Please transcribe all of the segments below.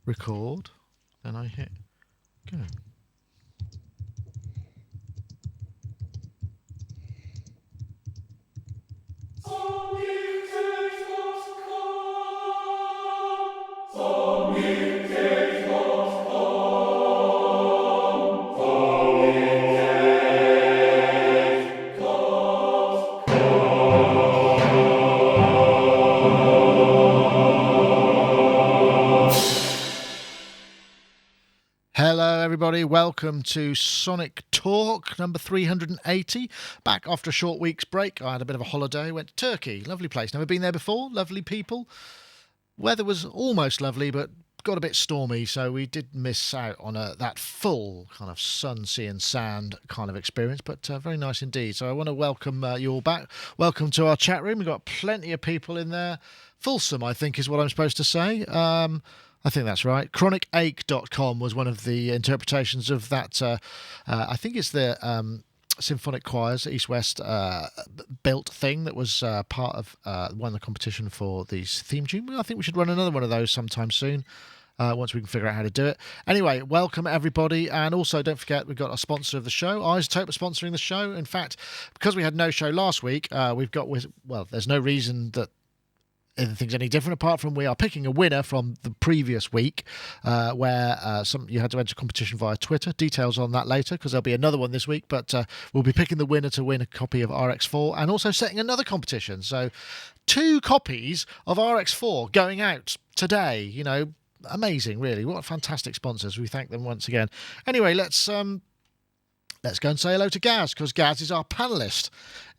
record, then I hit go. Hello everybody, welcome to Sonic Talk number 380. Back after a short week's break. I had a bit of a holiday, went to Turkey, lovely place, never been there before, lovely people. Weather was almost lovely but got a bit stormy, so we did miss out on that full kind of sun, sea and sand kind of experience, but very nice indeed. So I want to welcome you all back. Welcome to our chat room. We've got plenty of people in there. Fulsome, I think is what I'm supposed to say. I think that's right. ChronicAche.com was one of the interpretations of that. I think it's the Symphonic Choirs East West built thing that was part of won the competition for the theme tune. I think we should run another one of those sometime soon. Once we can figure out how to do it. Anyway, welcome everybody, and also don't forget we've got a sponsor of the show. iZotope are sponsoring the show. In fact, because we had no show last week, we've got there's no reason that anything's any different apart from we are picking a winner from the previous week where you had to enter competition via Twitter. Details on that later because there'll be another one this week, but we'll be picking the winner to win a copy of RX4 and also setting another competition. So 2 copies of RX4 going out today, you know, amazing really. What fantastic sponsors. We thank them once again. Anyway, let's go and say hello to Gaz, because Gaz is our panellist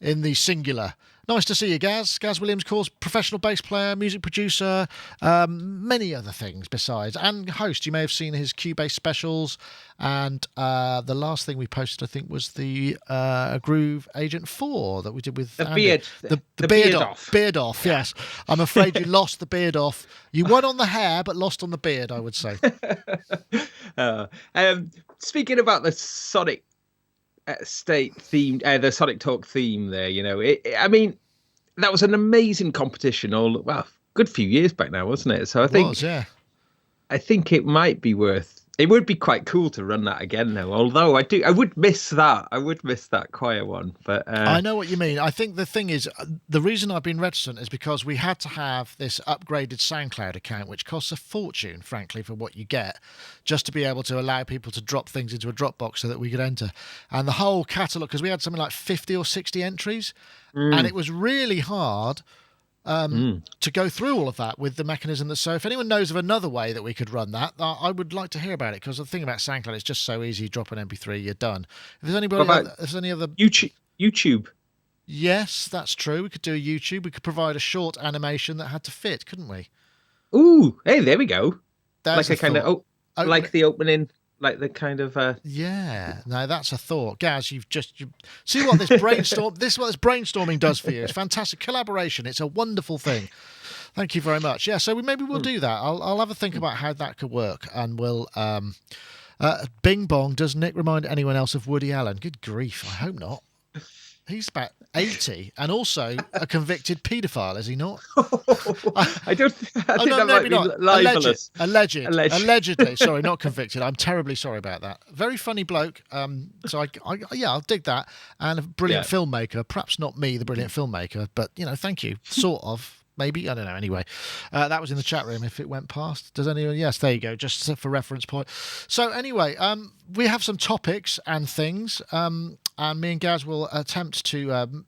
in the singular. Nice to see you, Gaz. Gaz Williams, of course, professional bass player, music producer, many other things besides, and host. You may have seen his Cubase specials, and the last thing we posted, I think, was the Groove Agent 4 that we did with the Andy. beard. The beard off. Beard off, yes. I'm afraid you lost the beard off. You won on the hair, but lost on the beard, I would say. Speaking about the Sonic State theme, the Sonic Talk theme there, you know, I mean, that was an amazing competition good few years back now, wasn't it? So I think it might be it would be quite cool to run that again now, although I would miss that choir one, but I know what you mean. I think the thing is, the reason I've been reticent is because we had to have this upgraded SoundCloud account, which costs a fortune, frankly, for what you get, just to be able to allow people to drop things into a Dropbox so that we could enter. And the whole catalogue, because we had something like 50 or 60 entries, and it was really hard to go through all of that with the mechanism. So if anyone knows of another way that we could run that, I would like to hear about it, because the thing about SoundCloud is just so easy. You drop an MP3, you're done. If there's any other YouTube. Yes, that's true. We could do a YouTube. We could provide a short animation that had to fit, couldn't we? Ooh, hey, there we go. There's like a kind of like the opening. Like the kind of yeah, no, that's a thought, Gaz. You see what this brainstorming does for you. It's fantastic collaboration. It's a wonderful thing. Thank you very much. Yeah, so maybe we'll do that. I'll have a think about how that could work, and we'll. Bing bong. Does Nick remind anyone else of Woody Allen? Good grief! I hope not. He's about 80 and also a convicted paedophile, is he not? I think that might be libelous. Allegedly. Sorry, not convicted. I'm terribly sorry about that. Very funny bloke. So I'll dig that. And a brilliant filmmaker. Perhaps not me, the brilliant filmmaker, but you know, thank you. Sort of. Maybe, I don't know. Anyway, that was in the chat room if it went past. Does anyone? Yes, there you go, just for reference point. So anyway, we have some topics and things, and me and Gaz will attempt to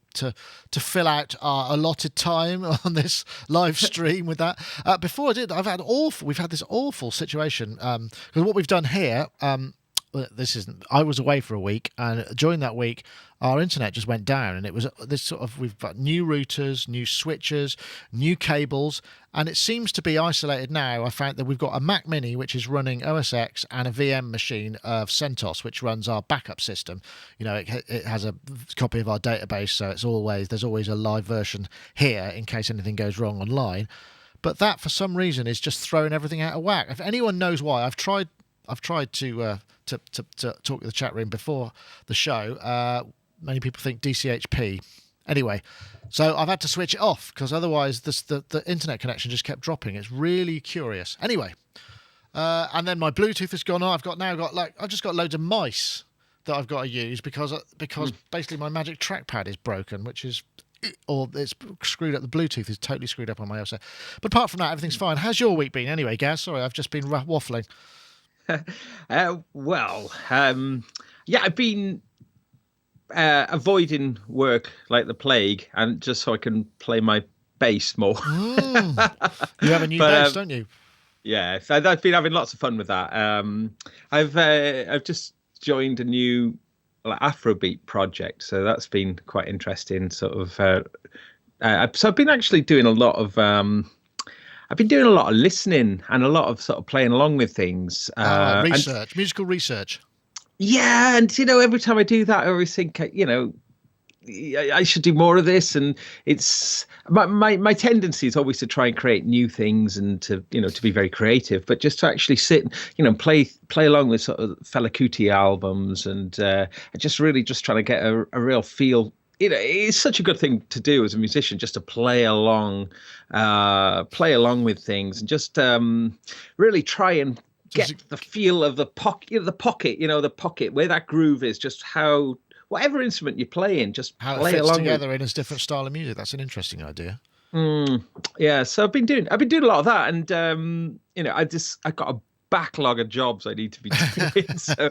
fill out our allotted time on this live stream with that. Before I did, we've had this awful situation, because what we've done here, I was away for a week, and during that week our internet just went down, and it was this sort of, we've got new routers, new switches, new cables, and it seems to be isolated now. I found that we've got a Mac Mini which is running OS X and a VM machine of CentOS, which runs our backup system. You know, it has a copy of our database, so there's always a live version here in case anything goes wrong online. But that, for some reason, is just throwing everything out of whack. If anyone knows why, I've tried to talk to the chat room before the show. Many people think DCHP. Anyway, so I've had to switch it off, because otherwise the internet connection just kept dropping. It's really curious. Anyway, And then my Bluetooth has gone on. I've just got loads of mice that I've got to use because basically my Magic Trackpad is broken, which is, or it's screwed up. The Bluetooth is totally screwed up on my OS. But apart from that, everything's fine. How's your week been anyway, Gaz? Sorry, I've just been waffling. Yeah, I've been avoiding work like the plague, and just so I can play my bass more. You have a new bass, don't you? Yeah, so I've been having lots of fun with that. I've just joined a new Afrobeat project, so that's been quite interesting. So I've been actually doing a lot of I've been doing a lot of listening and a lot of sort of playing along with things. Musical research. Yeah, and every time I do that, I always think, I should do more of this, and it's my tendency is always to try and create new things and to be very creative, but just to actually sit and play along with sort of Fela Kuti albums, and just trying to get a real feel. It's such a good thing to do as a musician, just to play along with things, and just really try and get the feel of the pocket, the pocket where that groove is, just how. Whatever instrument you're playing, just how play it fits along together in a different style of music. That's an interesting idea. Yeah, so I've been doing a lot of that, and I've got a backlog of jobs I need to be doing. so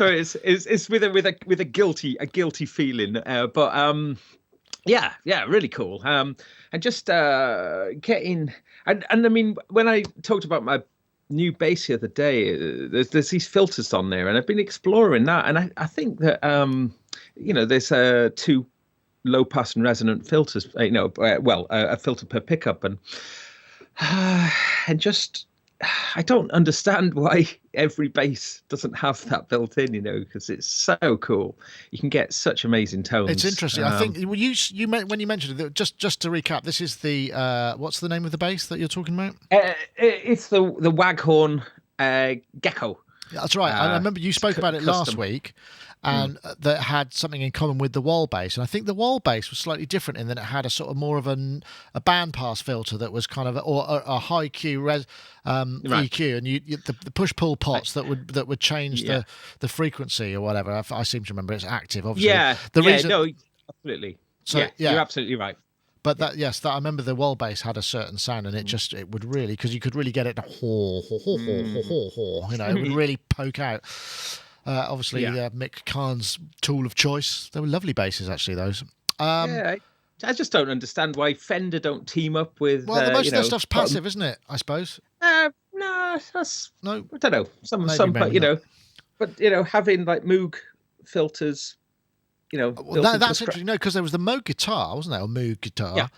it's with a guilty feeling, but yeah, really cool. And just getting and I mean, when I talked about my new bass the other day, there's these filters on there, and I've been exploring that, and I think that there's two low pass and resonant filters, a filter per pickup, and just I don't understand why every bass doesn't have that built in, because it's so cool. You can get such amazing tones. It's interesting. I think when you mentioned it, just to recap, this is the what's the name of the bass that you're talking about? It's the Waghorn Gecko. That's right. I remember you spoke about it last week, and that had something in common with the wall bass. And I think the wall bass was slightly different in that it had a sort of more of a bandpass filter that was kind of a high Q EQ, and the push pull pots that would change the frequency or whatever. I seem to remember it's active. Obviously, absolutely. So you're absolutely right. But I remember the wall bass had a certain sound, and it would really, because you could really get it to it would really poke out. Obviously, Mick Karn's tool of choice. They were lovely basses, actually, those. I just don't understand why Fender don't team up with. Well, most of their stuff's passive, isn't it? I suppose. No, that's no. I don't know. Some, but having like Moog filters. That's interesting. No, because there was the Moog guitar, wasn't there? Or Moog guitar. Yeah.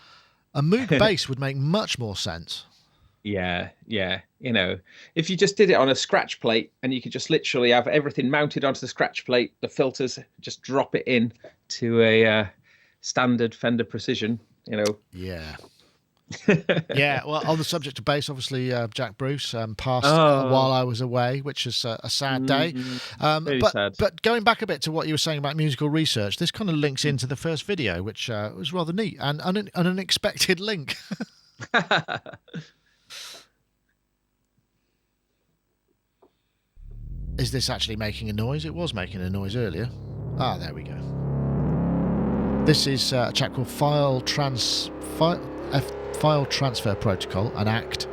A Moog bass would make much more sense. Yeah. If you just did it on a scratch plate, and you could just literally have everything mounted onto the scratch plate, the filters, just drop it in to a standard Fender Precision, Yeah. Yeah, well, on the subject of bass, obviously Jack Bruce passed while I was away, which is a sad day. Sad. But going back a bit to what you were saying about musical research, this kind of links into the first video, which was rather neat and an unexpected link. Is this actually making a noise? It was making a noise earlier. There we go. This is a chap called File Transfer Protocol, an ACT.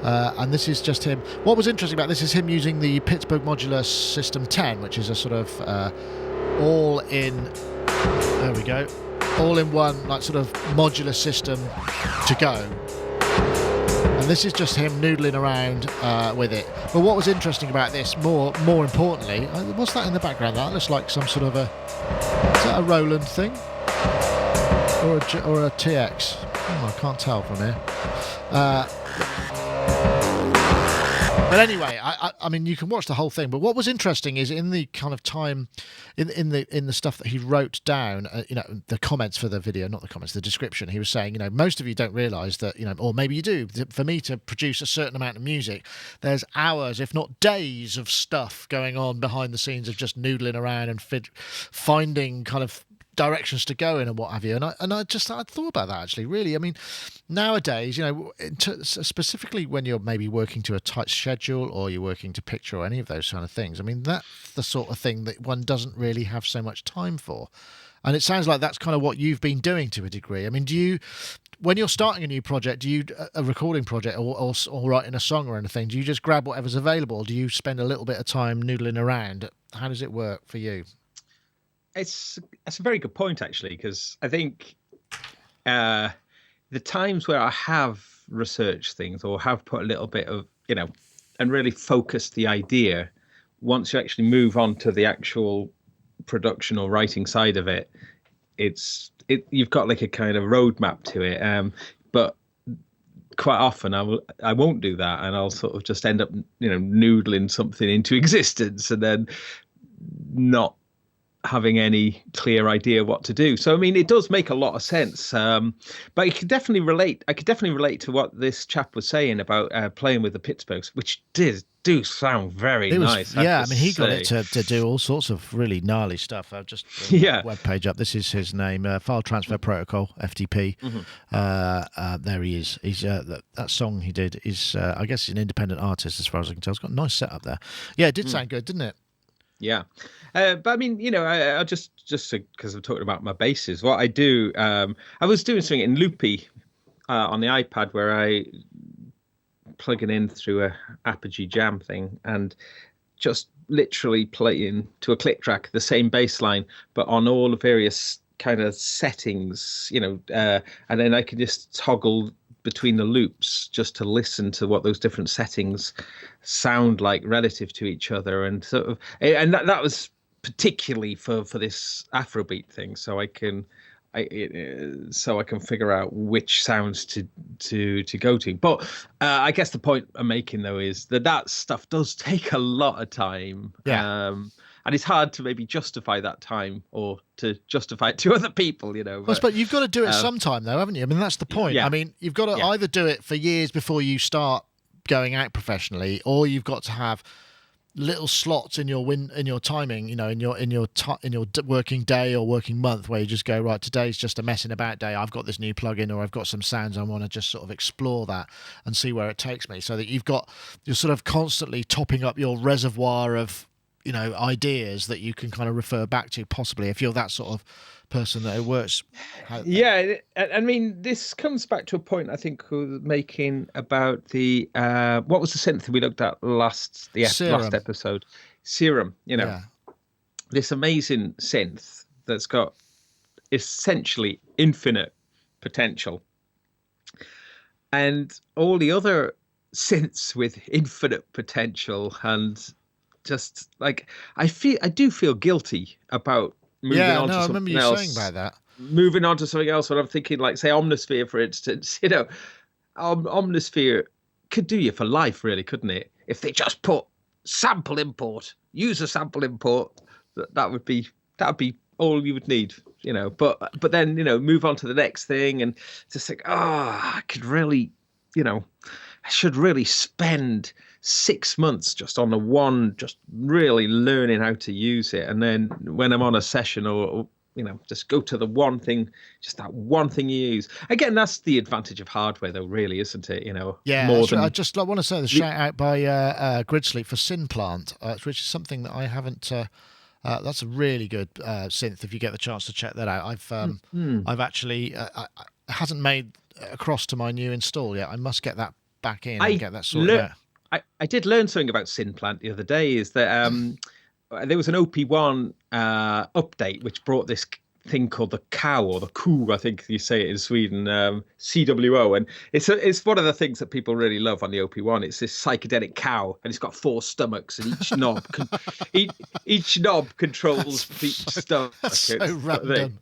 And this is just him. What was interesting about this is him using the Pittsburgh Modular System 10, which is a sort of all-in one, like, sort of modular system to go. And this is just him noodling around with it. But what was interesting about this, more importantly, what's that in the background? That looks like some sort of is that a Roland thing? Or a TX? I can't tell from here. But anyway, I mean, you can watch the whole thing. But what was interesting is in the kind of time, in the stuff that he wrote down, the comments for the video, not the comments, the description. He was saying, most of you don't realise that, or maybe you do. For me to produce a certain amount of music, there's hours, if not days, of stuff going on behind the scenes of just noodling around and finding kind of directions to go in and what have you. And I thought about that actually. Really, I mean, nowadays, specifically when you're maybe working to a tight schedule or you're working to picture or any of those kind of things. I mean, that's the sort of thing that one doesn't really have so much time for. And it sounds like that's kind of what you've been doing to a degree. I mean, when you're starting a new project, a recording project or writing a song or anything, do you just grab whatever's available? Or do you spend a little bit of time noodling around? How does it work for you? It's a very good point, actually, because I think the times where I have researched things or have put a little bit of, and really focused the idea, once you actually move on to the actual production or writing side of it, you've got like a kind of roadmap to it. But quite often I won't do that, and I'll sort of just end up, noodling something into existence and then not having any clear idea what to do. So I mean, it does make a lot of sense. But I could definitely relate to what this chap was saying about playing with the Pittsburghs, which do sound very nice. Yeah, I mean, he got it to do all sorts of really gnarly stuff. I've just web page up. This is his name, File Transfer Protocol, FTP. There he is. He's that song he did is, I guess, he's an independent artist as far as I can tell. It's got a nice setup there. Yeah, it did sound good, didn't it? Yeah. But I mean, I just because I'm talking about my basses, what I do, I was doing something in Loopy on the iPad where I plug it in through a Apogee Jam thing and just literally playing to a click track the same bass line, but on all the various kind of settings, and then I can just toggle between the loops just to listen to what those different settings sound like relative to each other, and sort of, and that was particularly for this Afrobeat thing, so I can figure out which sounds to go to. But I guess the point I'm making though is that stuff does take a lot of time. And it's hard to maybe justify that time or to justify it to other people, But you've got to do it sometime, though, haven't you? I mean, that's the point. Yeah. I mean, you've got to either do it for years before you start going out professionally, or you've got to have little slots in your timing, in your working day or working month, where you just go, right, today's just a messing about day. I've got this new plugin, or I've got some sounds I want to just sort of explore that and see where it takes me, so that you're sort of constantly topping up your reservoir of ideas that you can kind of refer back to, possibly, if you're that sort of person that it works. Yeah, I mean, this comes back to a point I think we were making about the what was the synth we looked at last episode? Serum. This amazing synth that's got essentially infinite potential, and all the other synths with infinite potential, and just like I do feel guilty about moving on to something else. I remember you saying about that. Moving on to something else, when I'm thinking, like, say, Omnisphere, for instance. Omnisphere could do you for life, really, couldn't it? If they just put sample import, use a sample import, that would be all you would need, But then move on to the next thing, and just think, I could really, I should really spend 6 months just on the one, just really learning how to use it. And then when I'm on a session or just go to the one thing, just that one thing you use. Again, that's the advantage of hardware, though, really, isn't it? Yeah, more than... right. I just want to say the shout out by Grid Sleep for Synplant, which is something that I haven't. That's a really good synth. If you get the chance to check that out, I've actually it hasn't made across to my new install yet. I must get that back in and get that sorted out. I did learn something about Synplant the other day, is that there was an OP1 update which brought this thing called the cow, or the coup, I think you say it in Sweden, CWO, and it's one of the things that people really love on the OP1. It's this psychedelic cow, and it's got 4 stomachs, and each knob each knob controls each stomach. That's so random.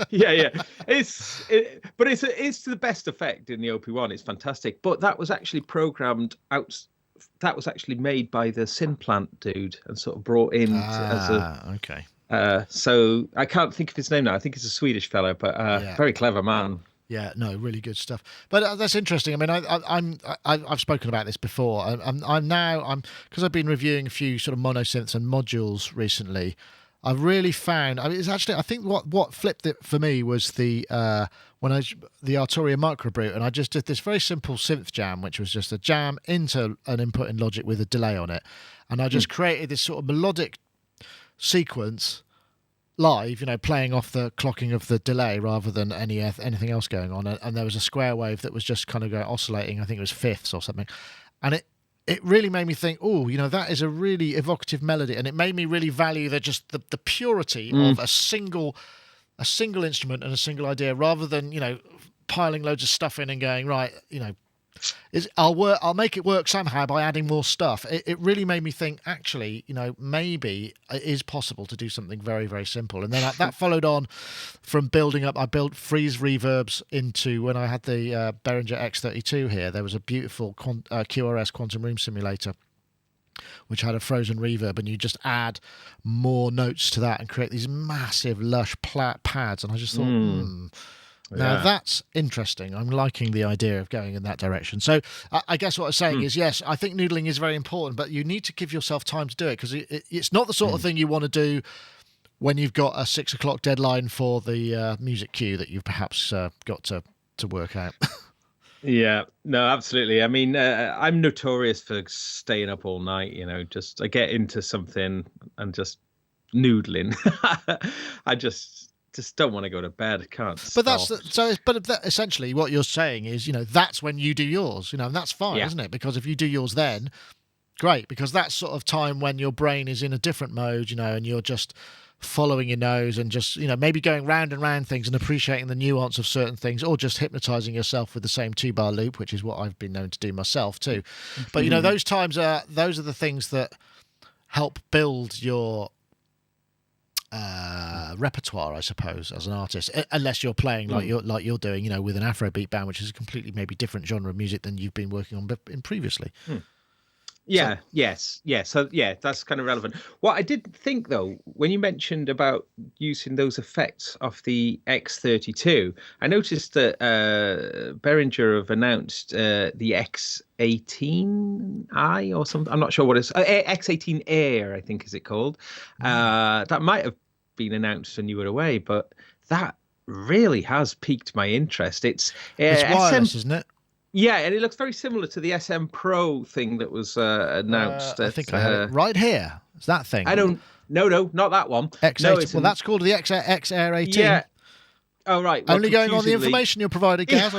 Yeah. But it's to the best effect in the OP1. It's fantastic. But that was actually programmed out. That was actually made by the Synplant dude and sort of brought in as a. Okay. So I can't think of his name now. I think he's a Swedish fellow, but very clever man. Yeah, no, really good stuff. But that's interesting. I mean, I've spoken about this before. I'm because I've been reviewing a few sort of mono synths and modules recently. I've really found. I mean, it's actually. I think what flipped it for me was the Arturia microbrute, and I just did this very simple synth jam, which was just a jam into an input in Logic with a delay on it, and I just created this sort of melodic sequence live, playing off the clocking of the delay rather than anything else going on, and there was a square wave that was just kind of going oscillating. I think it was fifths or something, and it really made me think, that is a really evocative melody, and it made me really value the purity of a single instrument and a single idea, rather than piling loads of stuff in and going right. I'll make it work somehow by adding more stuff. It really made me think, actually, maybe it is possible to do something very, very simple. And then that followed on from building up. I built freeze reverbs into, when I had the Behringer X32 here, there was a beautiful QRS quantum room simulator which had a frozen reverb, and you just add more notes to that and create these massive lush pads. And I just thought, now that's interesting. I'm liking the idea of going in that direction. So I guess what I'm saying is, yes, I think noodling is very important, but you need to give yourself time to do it, because it's not the sort of thing you want to do when you've got a 6 o'clock deadline for the music cue that you've perhaps got to work out. Yeah, no, absolutely. I mean, I'm notorious for staying up all night, I get into something and just noodling. I just don't want to go to bed. I can't. But essentially what you're saying is, that's when you do yours, and that's fine, isn't it? Because if you do yours then, great, because that's sort of time when your brain is in a different mode, and you're just following your nose and just, maybe going round and round things and appreciating the nuance of certain things, or just hypnotizing yourself with the same 2-bar loop, which is what I've been known to do myself too. But, those are the things that help build your repertoire, I suppose, as an artist, unless you're playing like you're doing, with an Afrobeat band, which is a completely maybe different genre of music than you've been working on in previously. Yeah, yes. So yeah, that's kind of relevant. What I did think, though, when you mentioned about using those effects off the X32, I noticed that Behringer have announced the X18i or something. I'm not sure what it's X18 Air, I think, is it called? That might have been announced when you were away, but that really has piqued my interest. It's wireless, isn't it? Yeah, and it looks very similar to the SM Pro thing that was announced. I think I have it right here. It's that thing. No, not that one. X18. That's called the XR18. Yeah. Oh, right. Well, only going on the information you're providing, Gaz.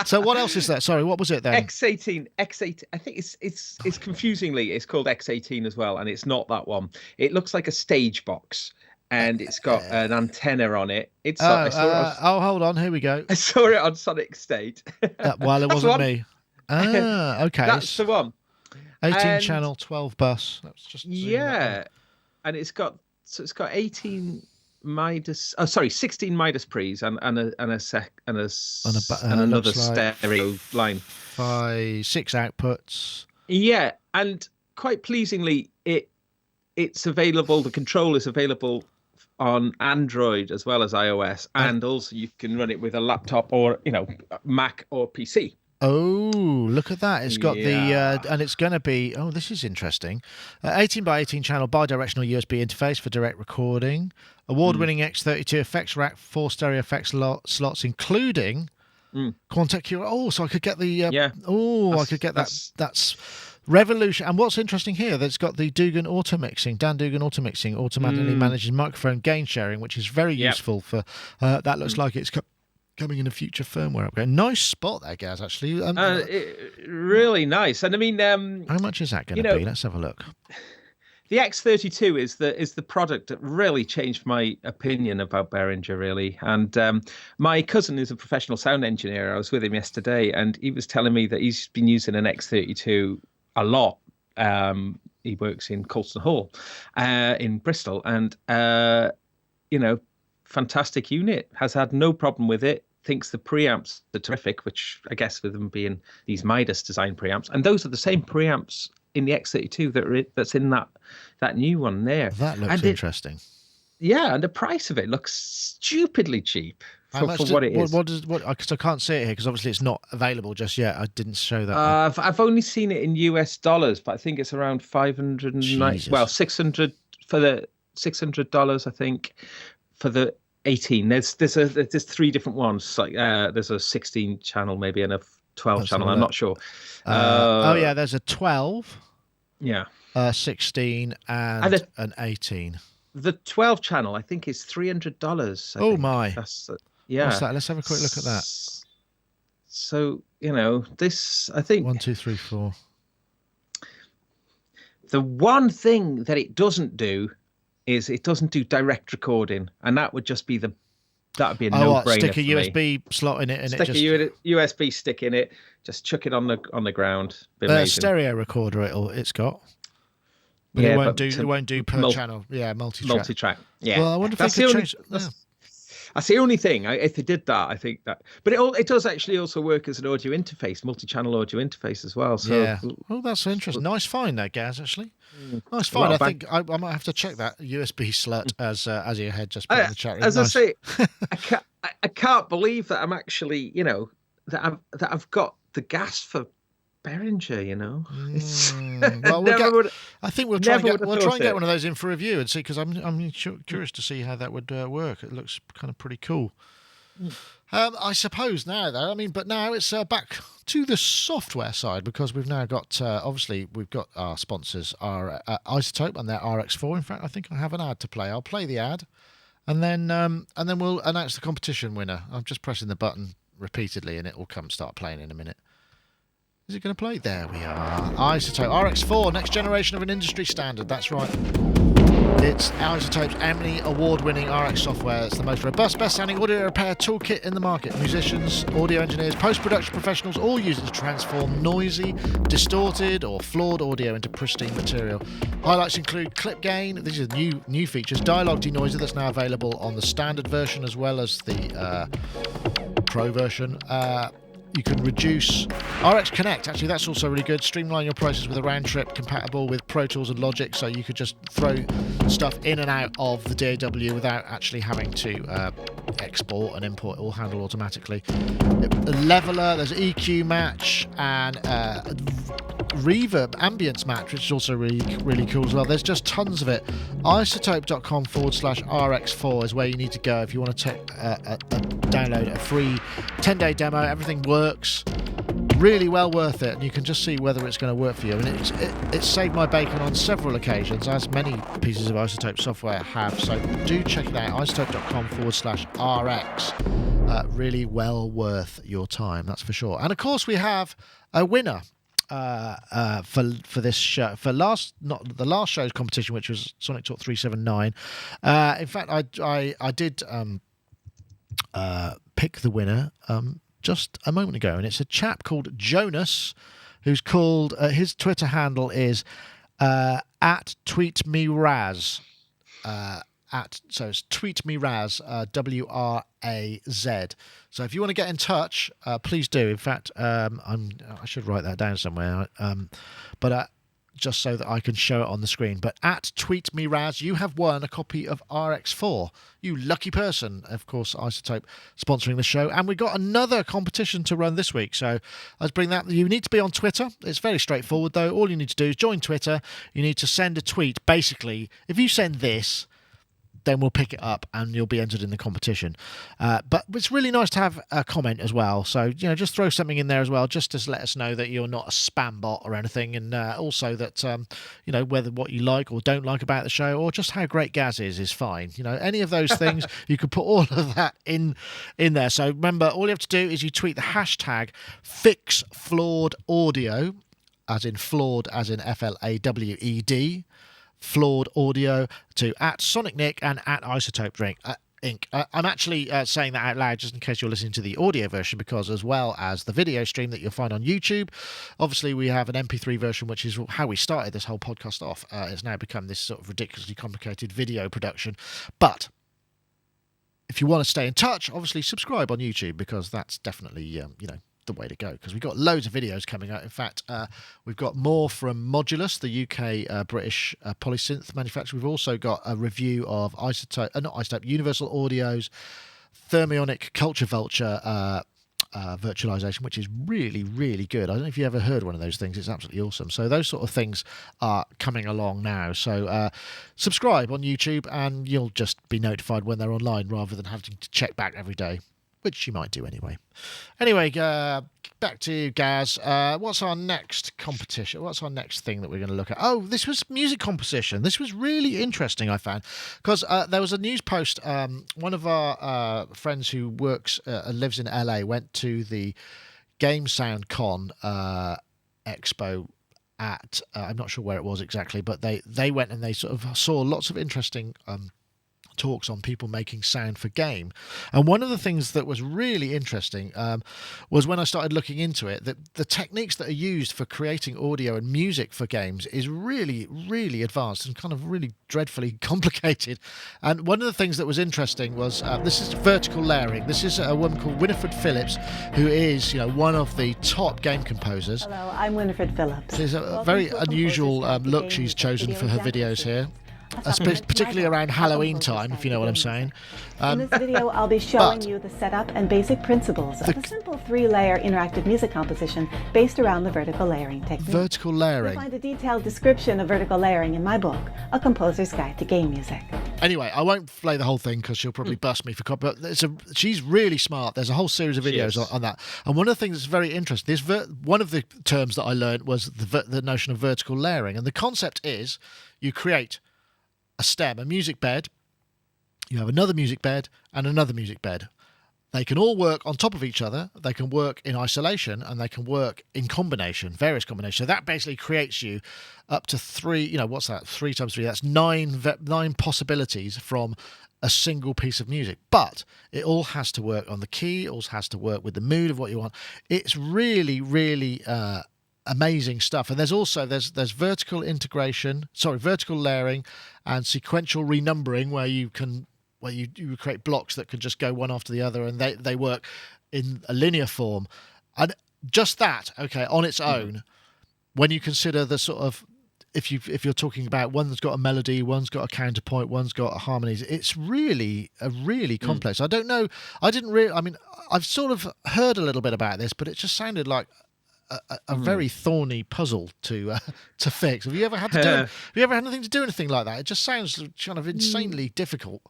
So what else is that? Sorry, what was it then? X18. I think it's confusingly, it's called X18 as well, and it's not that one. It looks like a stage box, and it's got an antenna on it. Hold on, here we go. I saw it on Sonic State. Well, it wasn't me. Okay. That's the one. 18 channel, 12 bus. That's just and it's got 18 Midas. 16 Midas pre's and another stereo line. 6 outputs. Yeah, and quite pleasingly, it's available. The control is available on Android as well as iOS, and also you can run it with a laptop or Mac or PC. Oh, look at that. It's got and it's going to be, this is interesting. 18 by 18 channel bi-directional USB interface for direct recording. Award-winning X32 effects rack, 4 stereo effects slots, including Quantec Cure. Oh, so I could get the, I could get that. That's revolution. And what's interesting here, that's got the Dugan auto mixing. Dan Dugan auto mixing automatically manages microphone gain sharing, which is very useful for, that looks like it's coming in a future firmware upgrade. Nice spot there, Gaz, actually. Really nice. And I mean, how much is that going to be? Let's have a look. The X32 is the product that really changed my opinion about Behringer, really. And my cousin is a professional sound engineer. I was with him yesterday, and he was telling me that he's been using an X32 a lot. He works in Colston Hall in Bristol, and fantastic unit. Has had no problem with it. Thinks the preamps are terrific, which I guess with them being these Midas design preamps, and those are the same preamps in the X32 that's in that new one there. That looks interesting. And the price of it looks stupidly cheap for what it is. Because I can't see it here because obviously it's not available just yet. I didn't show that. I've only seen it in US dollars, but I think it's around 590. Well, 600 for the $600, I think, for the 18. There's 3 different ones. Like there's a 16 channel maybe and a 12 channel. I'm not sure. There's a 12. Yeah. 16 and an 18. The 12 channel, I think, is $300. Oh my! That's yeah. What's that? Let's have a quick look at that. So this, I think 1, 2, 3, 4. The one thing that it doesn't do is it doesn't do direct recording, and that would just be that would be a no-brainer. Stick a USB slot in it, and stick a USB stick in it. Just chuck it on the ground. Stereo recorder it's got. But it won't do per channel. Yeah, multi-track. Yeah. Well, I wonder if they could change. That's the only thing. If they did that, I think that. But it does actually also work as an audio interface, multi-channel audio interface as well. So, yeah. Oh, that's interesting. Nice find there, Gaz. Actually, nice find. I think I might have to check that USB slut as your head just put in the chat room. As nice. I say, I can't believe that I'm actually that I've got the gas for Behringer, Well, I think we'll try and get one of those in for review and see, because I'm curious to see how that would work. It looks kind of pretty cool. I suppose now, though, but now it's back to the software side, because we've now got obviously we've got our sponsors, our iZotope and their RX4. In fact, I think I have an ad to play. I'll play the ad, and then we'll announce the competition winner. I'm just pressing the button repeatedly, and it will start playing in a minute. Is it going to play? There we are. iZotope RX4, next generation of an industry standard. That's right. It's iZotope's Emmy award-winning RX software. It's the most robust, best-sounding audio repair toolkit in the market. Musicians, audio engineers, post-production professionals all use it to transform noisy, distorted, or flawed audio into pristine material. Highlights include clip gain. These are new features. Dialogue denoiser that's now available on the standard version as well as the Pro version. You can reduce RX Connect. Actually, that's also really good. Streamline your process with a round trip, compatible with Pro Tools and Logic, so you could just throw stuff in and out of the DAW without actually having to export and import. It all handled automatically. Leveler, there's EQ match and reverb ambience match, which is also really cool as well. There's just tons of it. iZotope.com/RX4 is where you need to go if you want to download a free 10-day demo. Everything works really well, worth it, and you can just see whether it's going to work for you. It's saved my bacon on several occasions, as many pieces of iZotope software have, so do check it out. iZotope.com/RX. Really well worth your time, that's for sure. And of course we have a winner for this show, for the last show's competition, which was Sonic Talk 379. In fact, I did pick the winner just a moment ago, and it's a chap called Jonas, who's called his Twitter handle is at tweetmeraz. So it's tweetmeraz, WRAZ. So if you want to get in touch, please do. In fact, I should write that down somewhere. But just so that I can show it on the screen. But at tweetmeraz, you have won a copy of RX4. You lucky person. Of course, iZotope sponsoring the show. And we've got another competition to run this week. So let's bring that. You need to be on Twitter. It's very straightforward, though. All you need to do is join Twitter. You need to send a tweet. Basically, if you send this, then we'll pick it up and you'll be entered in the competition. But it's really nice to have a comment as well. So, just throw something in there as well, just to let us know that you're not a spam bot or anything. And also that, whether what you like or don't like about the show, or just how great Gaz is fine. Any of those things, you can put all of that in there. So remember, all you have to do is you tweet the hashtag FixFlawedAudio, as in flawed, as in FLAWED, flawed audio, to at Sonic Nick and at iZotope Inc. I'm actually saying that out loud just in case you're listening to the audio version, because as well as the video stream that you'll find on YouTube, obviously we have an MP3 version, which is how we started this whole podcast off. It's now become this sort of ridiculously complicated video production. But if you want to stay in touch, obviously subscribe on YouTube, because that's definitely, the way to go, because we've got loads of videos coming out. In fact, we've got more from Modular, the UK British polysynth manufacturer. We've also got a review of iZotope, not iZotope, Universal Audio's Thermionic Culture Vulture virtualization, which is really, really good. I don't know if you ever heard one of those things. It's absolutely awesome. So those sort of things are coming along now. So subscribe on YouTube and you'll just be notified when they're online rather than having to check back every day, which you might do anyway. Anyway, back to Gaz. What's our next competition? What's our next thing that we're going to look at? Oh, this was music composition. This was really interesting, I found, because there was a news post. One of our friends who works lives in LA went to the Game Sound Con expo at I'm not sure where it was exactly, but they went and they sort of saw lots of interesting talks on people making sound for game. And one of the things that was really interesting was when I started looking into it, that the techniques that are used for creating audio and music for games is really, really advanced and kind of really dreadfully complicated. And one of the things that was interesting was this is vertical layering. This is a woman called Winifred Phillips, who is, one of the top game composers. Hello, I'm Winifred Phillips. There's a very unusual look she's chosen for her videos here. Particularly around Halloween time, if you know what I'm saying. In this video, I'll be showing you the setup and basic principles of a simple 3-layer interactive music composition based around the vertical layering technique. Vertical layering. You'll find a detailed description of vertical layering in my book, A Composer's Guide to Game Music. Anyway, I won't play the whole thing because she'll probably bust me for copy. But she's really smart. There's a whole series of videos on that. And one of the things that's very interesting, one of the terms that I learned was the notion of vertical layering. And the concept is you create a stem, a music bed, you have another music bed and another music bed. They can all work on top of each other, they can work in isolation, and they can work in combination, various combinations. So that basically creates you up to 3, what's that? 3 times 3, that's 9 possibilities from a single piece of music. But it all has to work on the key, it all has to work with the mood of what you want. It's really, really amazing stuff. And there's also there's vertical layering and sequential renumbering where you create blocks that can just go one after the other, and they work in a linear form. And just that, on its own, when you consider the sort of if you're talking about one's got a melody, one's got a counterpoint, one's got a harmonies, it's really complex. I don't know. I've sort of heard a little bit about this, but it just sounded like a very thorny puzzle to fix. Have you ever had to do? Have you ever had anything to do anything like that? It just sounds kind of insanely difficult.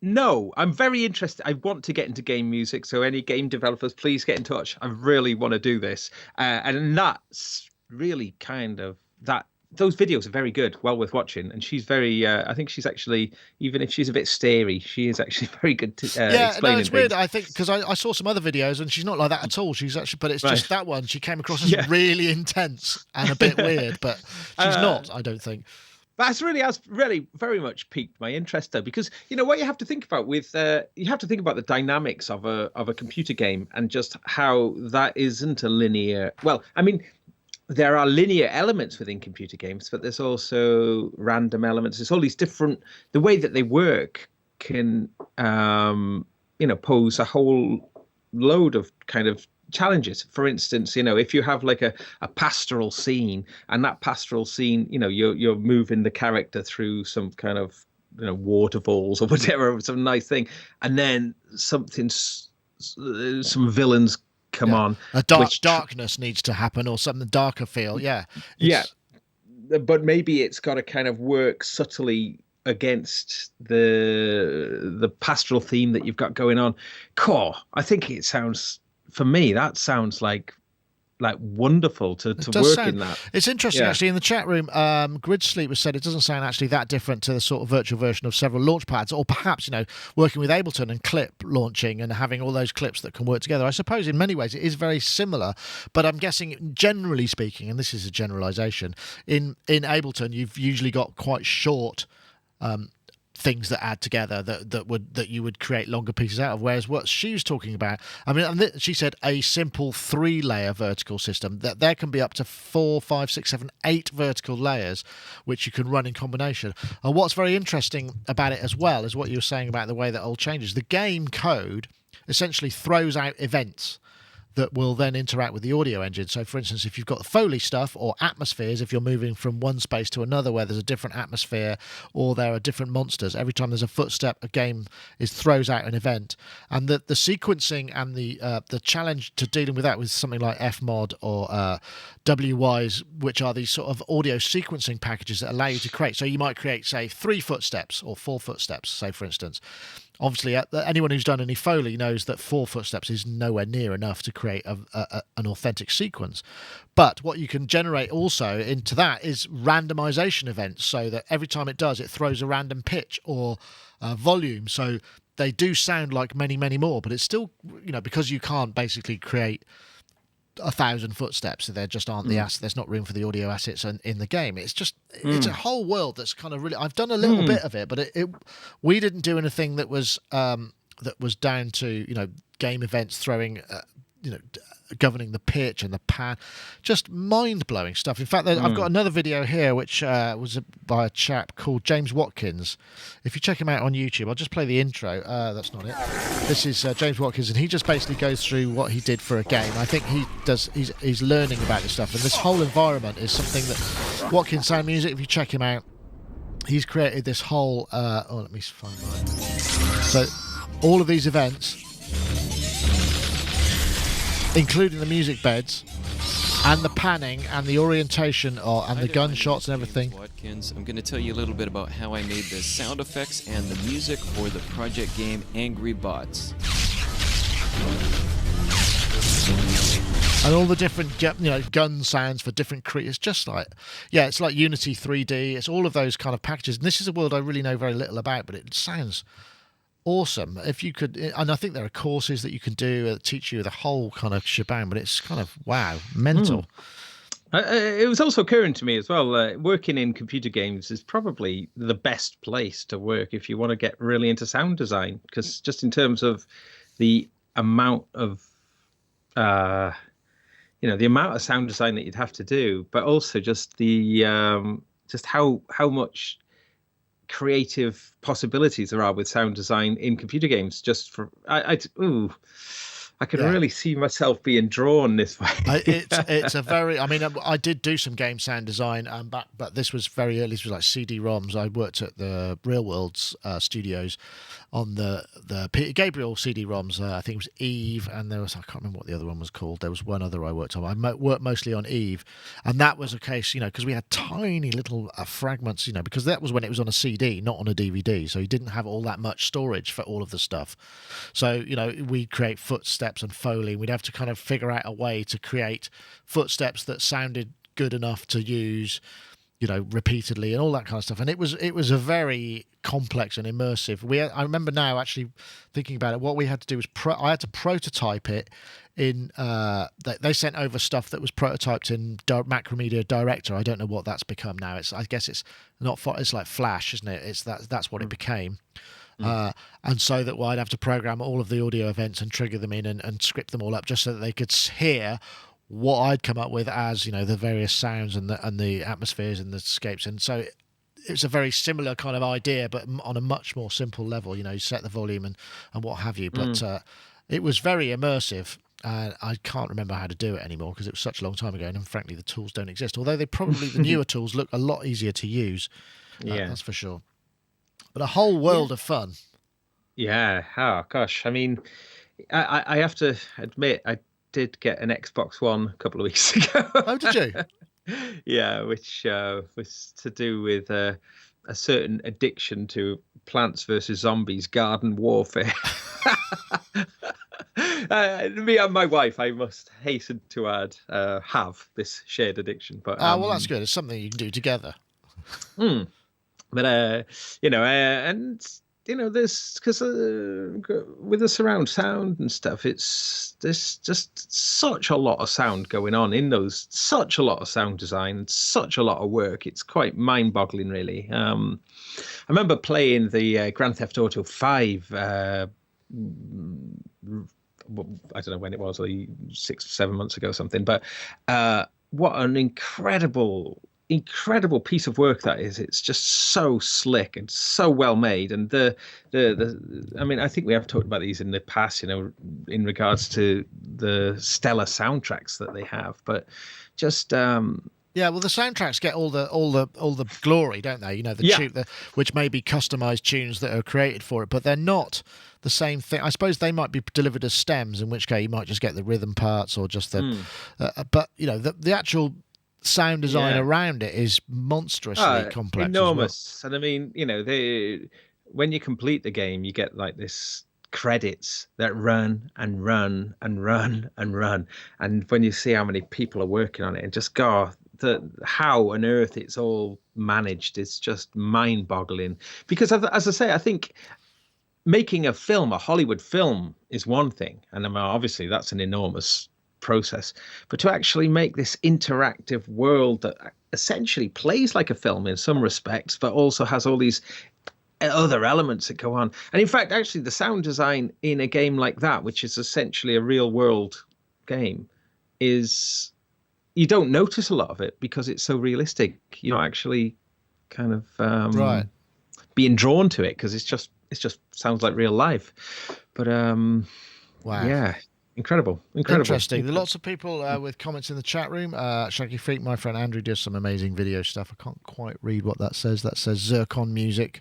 No, I'm very interested. I want to get into game music, so any game developers, please get in touch. I really want to do this, and that's really kind of that. Those videos are very good, well worth watching, and she's very. I think she's actually, even if she's a bit starey, she is actually very good to explaining it's things. weird. I think because I saw some other videos and she's not like that at all. She's actually, but it's just that one. She came across as really intense and a bit weird, but she's not. I don't think. That's really very much piqued my interest though, because what you have to think about you have to think about the dynamics of a computer game and just how that isn't a linear. Well, I mean, there are linear elements within computer games, but there's also random elements. There's all these different. The way that they work can pose a whole load of kind of challenges. For instance, if you have like a pastoral scene, and that pastoral scene, you're moving the character through some kind of waterfalls or whatever, some nice thing, and then some villains come on. A darkness needs to happen, or something darker feel. But maybe it's got to kind of work subtly against the pastoral theme that you've got going on. I think it sounds. For me, that sounds like wonderful to work in that. It's interesting actually. In the chat room, Grid Sleep has said it doesn't sound actually that different to the sort of virtual version of several launch pads, or perhaps working with Ableton and clip launching and having all those clips that can work together. I suppose in many ways it is very similar, but I'm guessing generally speaking, and this is a generalization, in Ableton you've usually got quite short things that add together that you would create longer pieces out of, whereas what she was talking about, she said a simple 3-layer vertical system, that there can be up to 4, 5, 6, 7, 8 vertical layers which you can run in combination. And what's very interesting about it as well is what you were saying about the way that all changes. The game code essentially throws out events that will then interact with the audio engine. So, for instance, if you've got the Foley stuff or atmospheres, if you're moving from one space to another where there's a different atmosphere or there are different monsters, every time there's a footstep, a game throws out an event. And the sequencing and the challenge to dealing with that with something like Fmod or WYs, which are these sort of audio sequencing packages that allow you to create. So you might create, say, 3 footsteps or 4 footsteps, say, for instance. Obviously, anyone who's done any Foley knows that 4 footsteps is nowhere near enough to create an authentic sequence. But what you can generate also into that is randomization events, so that every time it does, it throws a random pitch or volume. So they do sound like many, many more, but it's still, because you can't basically create 1,000 footsteps, so there just aren't there's not room for the audio assets in the game. It's just it's a whole world that's kind of really. I've done a little bit of it, but we didn't do anything that was down to game events throwing governing the pitch and the pan, just mind-blowing stuff. In fact, I've got another video here which was by a chap called James Watkins. If you check him out on YouTube, I'll just play the intro. That's not it. This is James Watkins, and he just basically goes through what he did for a game. I think he's learning about this stuff, and this whole environment is something that Watkins Sound Music, if you check him out, he's created this whole let me find mine. So all of these events, including the music beds and the panning and the orientation and the gunshots and everything. Watkins. I'm going to tell you a little bit about how I made the sound effects and the music for the project game Angry Bots. And all the different gun sounds for different creatures. Just like, it's like Unity 3D. It's all of those kind of packages. And this is a world I really know very little about, but it sounds awesome. If you could, and I think there are courses that you can do that teach you the whole kind of shebang, but it's kind of mental. It was also occurring to me as well, working in computer games is probably the best place to work if you want to get really into sound design, because just in terms of the amount of the amount of sound design that you'd have to do, but also just the just how much creative possibilities there are with sound design in computer games. Just for I can really see myself being drawn this way. It's a very, I did do some game sound design but this was very early. This was like CD-ROMs. I worked at the Real Worlds studios on the Peter Gabriel CD-ROMs. I think it was Eve, and I can't remember what the other one was called. There was one other I worked on. I worked mostly on Eve, and that was a case, because we had tiny little fragments, because that was when it was on a CD, not on a DVD, so you didn't have all that much storage for all of the stuff. So, we'd create footsteps and Foley. We'd have to kind of figure out a way to create footsteps that sounded good enough to use, repeatedly and all that kind of stuff. And it was a very complex and immersive. I remember now actually thinking about it. What we had to do was I had to prototype it in. They sent over stuff that was prototyped in Macromedia Director. I don't know what that's become now. I guess it's not. It's like Flash, isn't it? That's what it became. And so that I'd have to program all of the audio events and trigger them in and script them all up just so that they could hear what I'd come up with as the various sounds and the atmospheres and the escapes. And so it's a very similar kind of idea, but on a much more simple level. You set the volume and what have you. But it was very immersive. I can't remember how to do it anymore because it was such a long time ago, and frankly the tools don't exist. Although the newer tools look a lot easier to use. That's for sure. But a whole world of fun. Yeah. Oh gosh. I have to admit, I did get an Xbox One a couple of weeks ago. Oh, did you? Yeah, which was to do with a certain addiction to Plants vs Zombies garden warfare. Me and my wife, I must hasten to add, have this shared addiction. But well, that's good. It's something you can do together. But and there's because with the surround sound and stuff, there's just such a lot of sound going on in those, such a lot of sound design, such a lot of work. It's quite mind-boggling, really. I remember playing the Grand Theft Auto 5. I don't know when it was, like 6 or 7 months ago or something. But what an incredible incredible piece of work that is. It's just so slick and so well made. And I mean, I think we have talked about these in the past, you know, in regards to the stellar soundtracks that they have. But just yeah, well, the soundtracks get all the glory, don't they? You know, which may be customized tunes that are created for it, but they're not the same thing. I suppose they might be delivered as stems, in which case you might just get the rhythm parts or just the. But you know, the actual sound design around it is monstrously complex, enormous. And I mean, you know, when you complete the game, you get like this credits that run and run and run and run, and when you see how many people are working on it, and just go, how on earth it's all managed is just mind-boggling. Because as I say, I think making a Hollywood film, is one thing, and I mean, obviously that's an enormous process, but to actually make this interactive world that essentially plays like a film in some respects, but also has all these other elements that go on. And in fact, actually, the sound design in a game like that, which is essentially a real world game, is, you don't notice a lot of it because it's so realistic. You're not actually kind of being drawn to it because it's just sounds like real life. But wow, yeah. Incredible. Interesting. There are lots of people with comments in the chat room. Shaggy Freak, my friend Andrew, does some amazing video stuff. I can't quite read what that says. That says Zircon Music.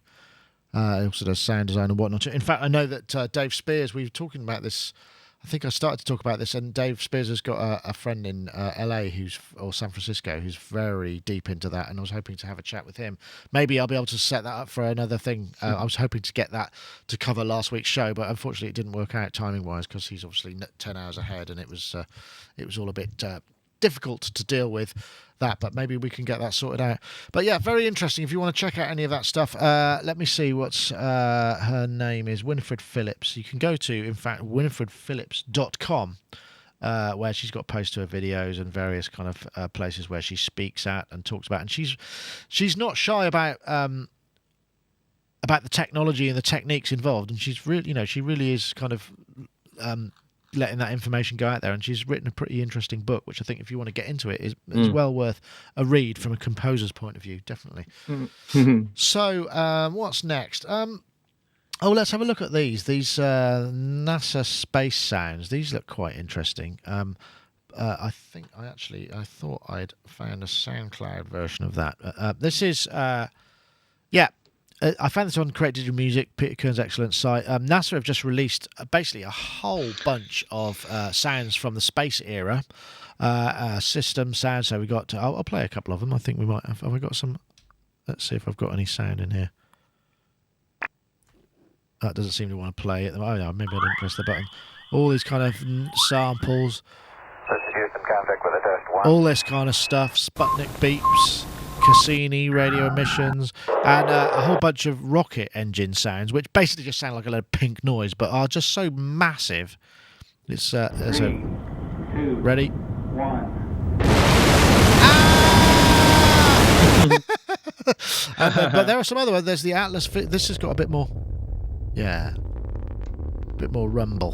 He also does sound design and whatnot. In fact, I know that Dave Spears, we were talking about this. I think I started to talk about this, and Dave Spears has got a friend in LA or San Francisco who's very deep into that, and I was hoping to have a chat with him. Maybe I'll be able to set that up for another thing. I was hoping to get that to cover last week's show, but unfortunately it didn't work out timing-wise because he's obviously 10 hours ahead, and it was all a bit difficult to deal with that, but maybe we can get that sorted out. But yeah, very interesting. If you want to check out any of that stuff, let me see what's her name is, Winifred Phillips. You can go to, in fact, winifredphillips.com, where she's got posts to her videos and various kind of places where she speaks at and talks about, and she's not shy about the technology and the techniques involved, and she's really, you know, she really is kind of letting that information go out there, and she's written a pretty interesting book, which I think, if you want to get into it, is well worth a read from a composer's point of view, definitely. So what's next? Let's have a look at these NASA space sounds. These look quite interesting. I thought I'd found a SoundCloud version of that. This is I found this on Create Digital Music, Peter Kern's excellent site. NASA have just released basically a whole bunch of sounds from the space era, system sounds. So we got, I'll play a couple of them. I think we might have I got some? Let's see if I've got any sound in here. That doesn't seem to want to play it. Oh no, maybe I didn't press the button. All these kind of samples. All this kind of stuff. Sputnik beeps. Cassini, radio emissions, and a whole bunch of rocket engine sounds, which basically just sound like a load of pink noise, but are just so massive. It's 3, 2, ready? 1. But there are some other ones. There's the Atlas. This has got a bit more, a bit more rumble.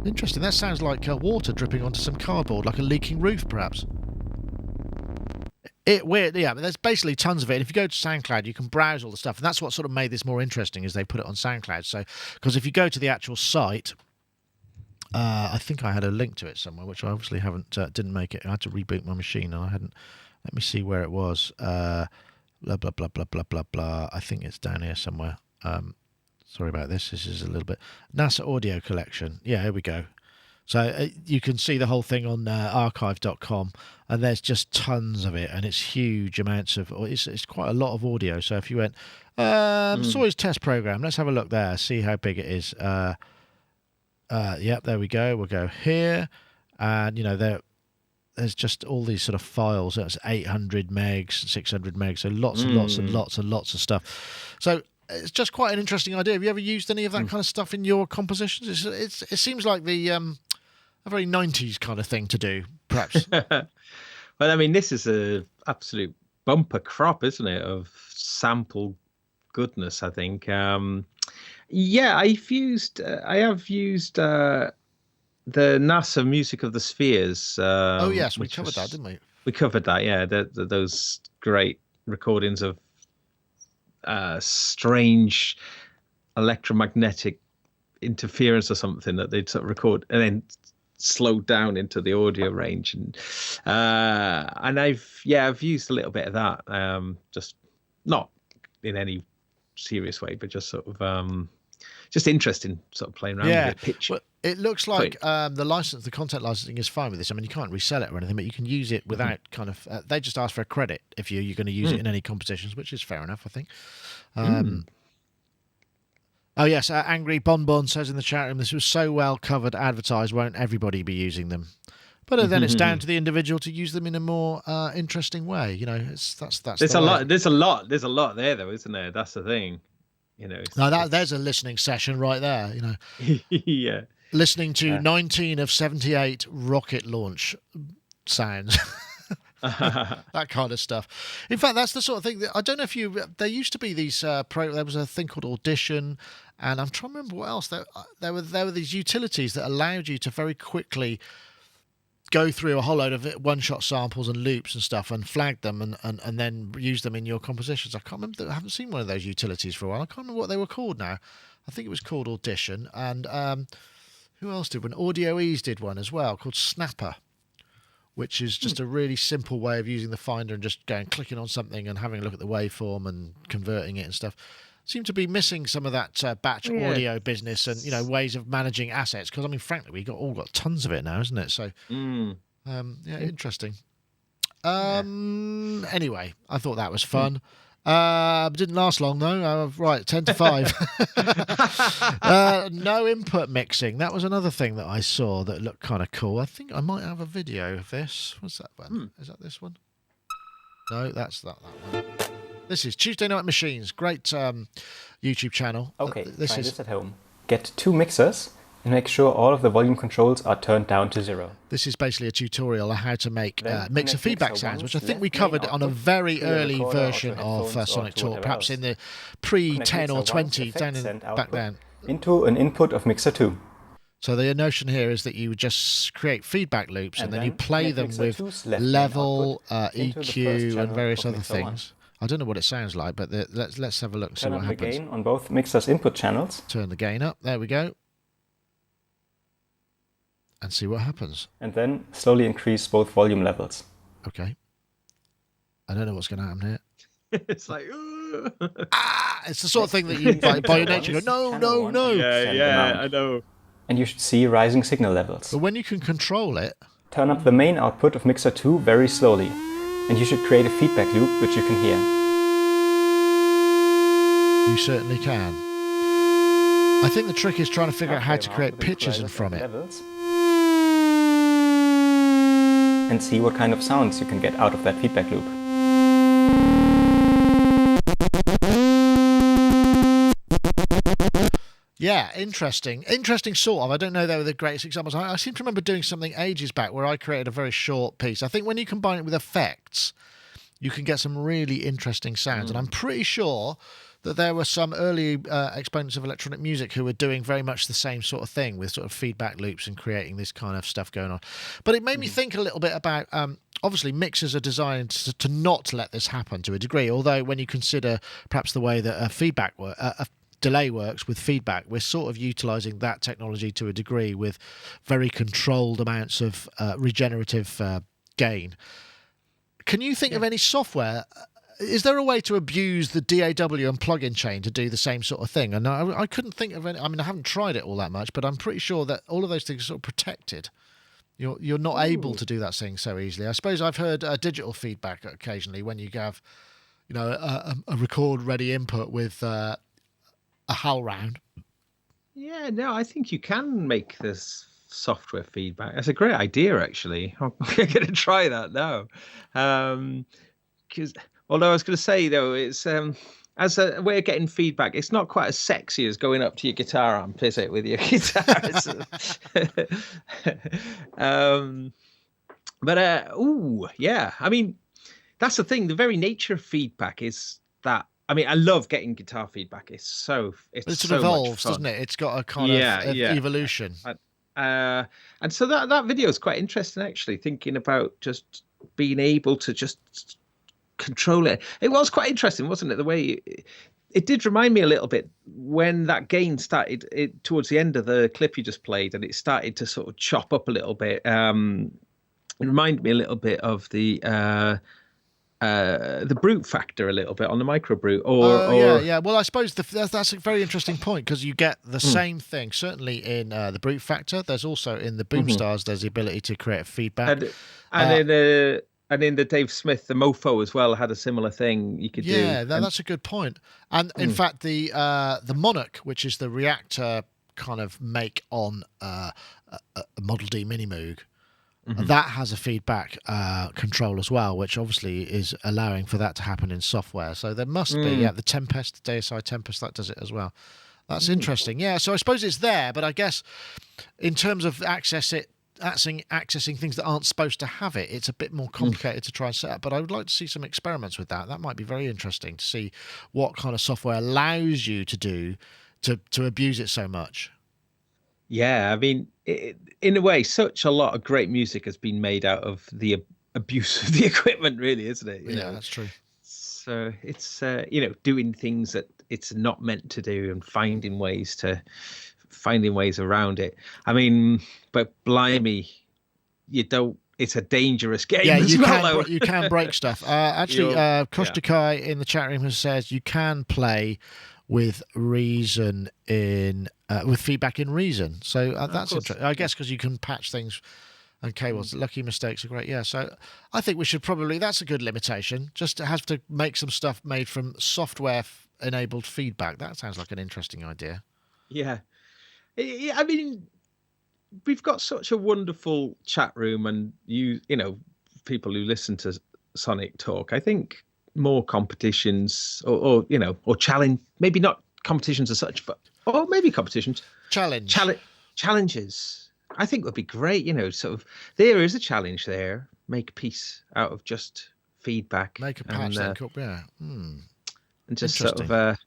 Interesting. That sounds like water dripping onto some cardboard, like a leaking roof, perhaps. But there's basically tons of it. And if you go to SoundCloud, you can browse all the stuff, and that's what sort of made this more interesting, is they put it on SoundCloud. So, because if you go to the actual site, I think I had a link to it somewhere, which I obviously didn't make it. I had to reboot my machine, and I hadn't. Let me see where it was. Blah blah blah blah blah blah blah. I think it's down here somewhere. Sorry about this. This is a little bit NASA audio collection. Yeah, here we go. So you can see the whole thing on archive.com, and there's just tons of it, and it's huge amounts of. It's quite a lot of audio. So if you went Sawyer's test program, let's have a look there, see how big it is. Yep, there we go. We'll go here, and there's just all these sort of files. That's 800 megs, 600 megs, so lots and lots and lots and lots of stuff. So it's just quite an interesting idea. Have you ever used any of that kind of stuff in your compositions? It seems like a very 90s kind of thing to do, perhaps. Well, I mean, this is a absolute bumper crop, isn't it, of sample goodness, I think. I have used the NASA Music of the Spheres. Oh, yes, we covered that, didn't we? We covered that, yeah. Those great recordings of strange electromagnetic interference or something that they'd sort of record and then slowed down into the audio range, and I've used a little bit of that, just not in any serious way, but just sort of just interesting, sort of playing around with it. Pitch. Well, it looks like the content licensing is fine with this. I mean, you can't resell it or anything, but you can use it without kind of. They just ask for a credit if you're going to use it in any compositions, which is fair enough, I think. Oh yes, Angry Bonbon says in the chat room, this was so well covered, advertised. Won't everybody be using them? But then it's down to the individual to use them in a more interesting way. You know, that's. There's a lot. There's a lot there, though, isn't there? That's the thing. You know. Now there's a listening session right there. You know. Yeah. Listening to 19 of 78 rocket launch sounds. That kind of stuff. In fact, that's the sort of thing that I don't know if you. There used to be these. There was a thing called Audition, and I'm trying to remember what else. There were these utilities that allowed you to very quickly go through a whole load of one-shot samples and loops and stuff, and flag them and then use them in your compositions. I can't remember. I haven't seen one of those utilities for a while. I can't remember what they were called now. I think it was called Audition, and who else did one? Audio Ease did one as well called Snapper, which is just a really simple way of using the Finder and just clicking on something and having a look at the waveform and converting it and stuff. Seem to be missing some of that batch audio business and, you know, ways of managing assets. Because, I mean, frankly, we've all got tons of it now, isn't it? So, interesting. Anyway, I thought that was fun. Didn't last long, though. Right, 10 to 5. No input mixing. That was another thing that I saw that looked kind of cool. I think I might have a video of this. What's that one? Is that this one? No, that's that one. This is Tuesday Night Machines. Great YouTube channel. Okay, try this at home. Get 2 mixers and make sure all of the volume controls are turned down to 0. This is basically a tutorial on how to make mixer feedback sounds, which I think we covered on a very early version of Sonic Talk, perhaps in the pre-10 or 20 back then. Into an input of mixer 2. So the notion here is that you would just create feedback loops and then you play them with level, EQ, and various other things. I don't know what it sounds like, but let's have a look and see what happens. Turn up the gain on both mixers' input channels. Turn the gain up. There we go. And see what happens. And then slowly increase both volume levels. Okay. I don't know what's going to happen here. It's like, it's the sort of thing that you, by your nature, go, no. Yeah, I know. And you should see rising signal levels. But when you can control it... Turn up the main output of mixer 2 very slowly. And you should create a feedback loop, which you can hear. You certainly can. I think the trick is trying to figure out how to create pitches in from it. And see what kind of sounds you can get out of that feedback loop. Yeah, interesting. Interesting sort of. I don't know they were the greatest examples. I seem to remember doing something ages back where I created a very short piece. I think when you combine it with effects, you can get some really interesting sounds. And I'm pretty sure that there were some early exponents of electronic music who were doing very much the same sort of thing with sort of feedback loops and creating this kind of stuff going on. But it made me think a little bit about, obviously mixers are designed to not let this happen to a degree, although when you consider perhaps the way that a delay works with feedback, we're sort of utilizing that technology to a degree with very controlled amounts of regenerative gain. Can you think of any software? Is there a way to abuse the DAW and plugin chain to do the same sort of thing? And I couldn't think of any. I mean, I haven't tried it all that much, but I'm pretty sure that all of those things are sort of protected. You're not able to do that thing so easily. I suppose I've heard digital feedback occasionally when you have, a record ready input with a HAL round. Yeah, no, I think you can make this software feedback. That's a great idea, actually. I'm going to try that now. Because although I was going to say, though, it's as a way of getting feedback, it's not quite as sexy as going up to your guitar amp, is it, with your guitar? Yeah. I mean, that's the thing. The very nature of feedback is that. I mean, I love getting guitar feedback. It sort of evolves, doesn't it? It's got a kind of evolution. And so that video is quite interesting, actually, thinking about just being able to just control it. It was quite interesting, wasn't it? The way it did remind me a little bit when that gain started towards the end of the clip you just played, and it started to sort of chop up a little bit. It reminded me a little bit of the brute factor a little bit on the micro brute, yeah. Well, I suppose that's a very interesting point, because you get the same thing certainly in the brute factor. There's also in the boom stars. There's the ability to create feedback, and in the Dave Smith, the Mofo as well had a similar thing you could do. Yeah, that's a good point. And in fact, the Monarch, which is the reactor kind of make on a Model D Mini Moog, that has a feedback control as well, which obviously is allowing for that to happen in software. So there must be, the Tempest, DSi Tempest, that does it as well. That's interesting. Yeah, so I suppose it's there, but I guess in terms of accessing things that aren't supposed to have it, it's a bit more complicated to try and set up. But I would like to see some experiments with that. That might be very interesting to see what kind of software allows you to do to abuse it so much. Yeah, I mean, in a way, such a lot of great music has been made out of the abuse of the equipment, really, isn't it? You know? That's true. So it's doing things that it's not meant to do and finding ways around it. I mean, but blimey, it's a dangerous game. Yeah, you you can break stuff. Actually, Koshtakai in the chat room has said you can play with Reason with feedback in Reason. So that's interesting. I guess because you can patch things and cables. Lucky mistakes are great. Yeah, so I think we should probably, that's a good limitation, just to have to make some stuff made from software-enabled feedback. That sounds like an interesting idea. Yeah. I mean, we've got such a wonderful chat room, and people who listen to Sonic Talk. I think more competitions or challenge, maybe not competitions as such, but maybe competitions. Challenges. I think would be great. Sort of there is a challenge there. Make peace out of just feedback. Make a patch. And just sort of